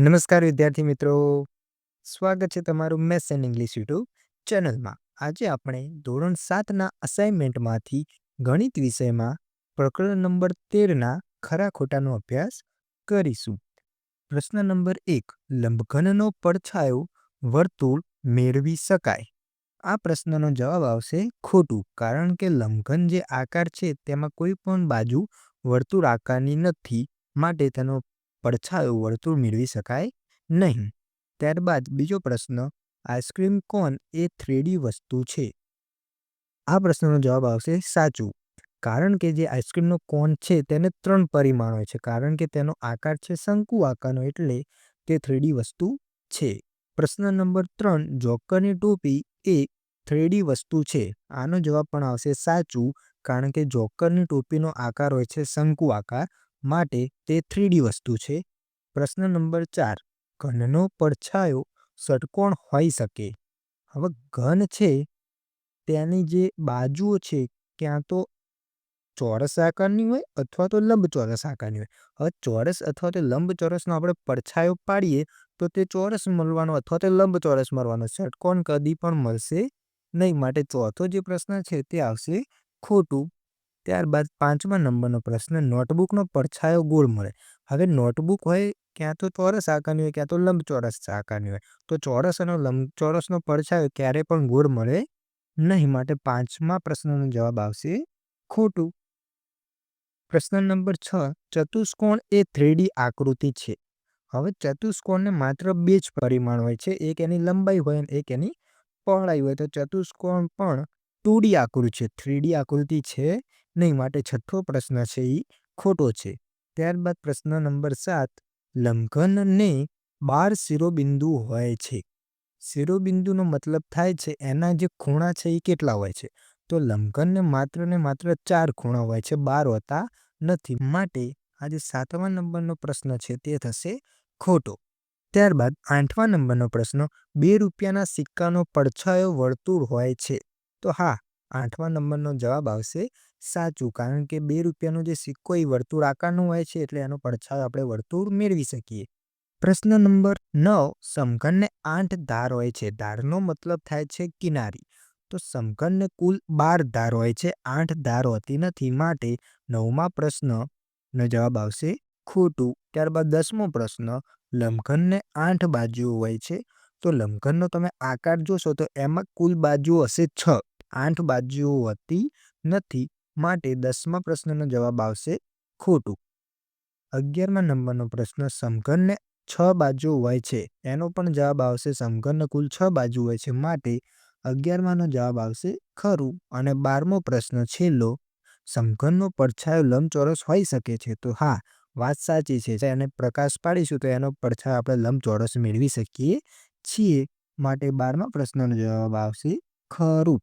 નમસ્કાર વિદ્યાર્થી મિત્રો, સ્વાગત છે તમારું મેથ્સ એન્ડ ઇંગ્લિશ યુટ્યુબ ચેનલમાં. આજે આપણે ધોરણ 7ના અસાઇનમેન્ટમાંથી ગણિત વિષયમાં પ્રકરણ નંબર 13ના ખરા ખોટાનો અભ્યાસ કરીશું. પ્રશ્ન નંબર 1, લંબઘનનો પડછાયો વર્તુળ મેળવી શકાય. આ પ્રશ્નનો જવાબ આવશે ખોટું, કારણ કે લંબઘન જે આકાર છે તેમાં કોઈ પણ બાજુ વર્તુળ આકારની નથી, માટે તેનો પડછાયો વર્તુળ મેળવી શકાય નહીં. ત્યારબાદ બીજો પ્રશ્ન, આઈસ્ક્રીમ કોન એ 3D વસ્તુ છે. આ પ્રશ્નનો જવાબ આવશે સાચું, કારણ કે જે આઈસ્ક્રીમનો કોન છે તેને 3 પરિમાણ હોય છે, કારણ કે તેનો આકાર છે શંકુ આકારનો, એટલે તે 3D વસ્તુ છે. પ્રશ્ન નંબર 3, જોકરની ટોપી એ 3D વસ્તુ છે. આનો જવાબ પણ આવશે સાચું, કારણ કે જોકરની ટોપીનો આકાર હોય છે શંકુ આકાર, માટે તે 3D વસ્તુ છે. પ્રશ્ન નંબર 4, ઘનનો પડછાયો ષટકોણ હોઈ શકે. હવે ઘન છે તેની જે બાજુઓ છે ક્યાં તો ચોરસ આકારની હોય અથવા તો લંબચોરસ આકારની હોય. હવે ચોરસ અથવા તો લંબચોરસનો આપણે પડછાયો પાડીએ તો તે ચોરસ મળવાનો અથવા તો લંબચોરસ મળવાનો. ષટકોણ કદી પણ મળશે નહીં, માટે ચોથો જે પ્રશ્ન છે તે આવશે ખોટું. ત્યારબાદ 5મા નંબરનો પ્રશ્ન, નોટબુકનો પડછાયો ગોળ મળે. હવે નોટબુક હોય ક્યાં તો ચોરસ આકારની હોય ક્યાં તો લંબચોરસ આકારની હોય, તો ચોરસ અને લંબચોરસનો પડછાયો ક્યારે પણ ગોળ મળે નહીં, માટે 5મા પ્રશ્નનો જવાબ આવશે ખોટું. પ્રશ્ન નંબર 6, ચતુષ્કોણ એ 3D આકૃતિ છે. હવે ચતુષ્કોણને માત્ર 2 જ પરિમાણ હોય છે, એક એની લંબાઈ હોય અને એક એની પહોળાઈ હોય, તો ચતુષ્કોણ પણ 2D આકૃતિ છે, 3D આકૃતિ છે નહીં, માટે છઠ્ઠો પ્રશ્ન છે એ ખોટો છે. ત્યારબાદ પ્રશ્ન નંબર 7, લંબઘનને 12 શિરોબિંદુ હોય છે. શિરોબિંદુનો મતલબ થાય છે એના જે ખૂણા છે એ કેટલા હોય છે, તો લંબઘનને માત્ર ને માત્ર 4 ખૂણા હોય છે, 12 હોતા નથી, માટે આ જે 7મા નંબરનો પ્રશ્ન છે તે થશે ખોટો. ત્યારબાદ 8મા નંબરનો પ્રશ્ન, 2 રૂપિયાના સિક્કાનો પડછાયો વર્તુળ હોય છે. તો હા, 8મા નંબરનો જવાબ આવશે સાચું, કારણ કે 2 રૂપિયાનો જે સિક્કો એ વર્તુળ આકારનો હોય છે, એટલે એનો પડછાયો આપણે વર્તુળ મેળવી શકીએ. પ્રશ્ન નંબર 9, સમઘનને 8 ધાર હોય છે. ધારનો મતલબ થાય છે કિનારી, તો સમઘનને કુલ 12 ધાર હોય છે, 8 ધાર હોતી નથી, માટે 9મા પ્રશ્નનો જવાબ આવશે ખોટું. ત્યારબાદ 10મો પ્રશ્ન, લંબઘનને 8 બાજુઓ હોય છે. તો લંબઘનનો તમે આકાર જોશો તો એમાં કુલ બાજુઓ હશે 6, 8 બાજુઓ હોતી નથી, માટે 10મા પ્રશ્નનો જવાબ આવશે ખોટું. 11મા નંબરનો પ્રશ્ન, સમઘનને 6 બાજુઓ હોય છે. એનો પણ જવાબ આવશે સમઘનને કુલ 6 બાજુ હોય છે, માટે 11માનો જવાબ આવશે ખરું. અને 12મો પ્રશ્ન છેલ્લો, સમઘનનો પડછાયો લંબચોરસ હોઈ શકે છે. તો હા, વાત સાચી છે, એને પ્રકાશ પાડીશું તો એનો પડછાયો આપણે લંબચોરસ મેળવી શકીએ છીએ, માટે 12મા પ્રશ્નનો જવાબ આવશે ખરું.